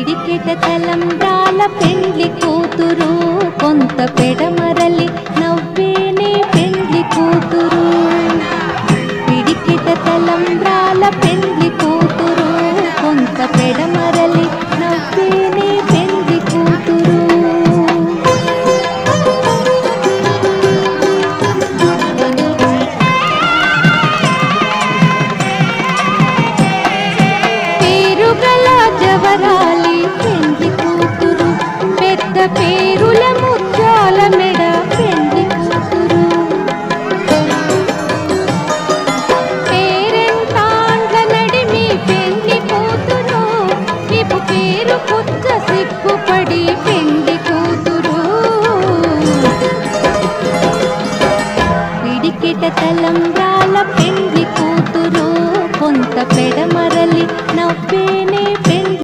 పిడికిట తలంబ్రాల పెండ్లి కూతురు, కొంత పెడమరలి నవ్వేనే పెండ్లి కూతురు. పిడికిట తలంబ్రాల పెండ్లి కూతురు, కొంత పెడమరలి నవ్వేనే పెండ్లి కూతురు. పేరుగల జవరాలి పెండ్లి కూతురు, పెద్ద పేరుల ముత్యాల మెడ పెండ్లి కూతురు. పేరెంతాండ్ల నడిమి పెండ్లి కూతురు, విపు పేరు పుచ్చ సిగ్గుపడి పెండ్లి కూతురు. పిడికిట తలంబ్రాల పెండ్లి కూతురు, కొంత పెడమరలి నవ్వేనే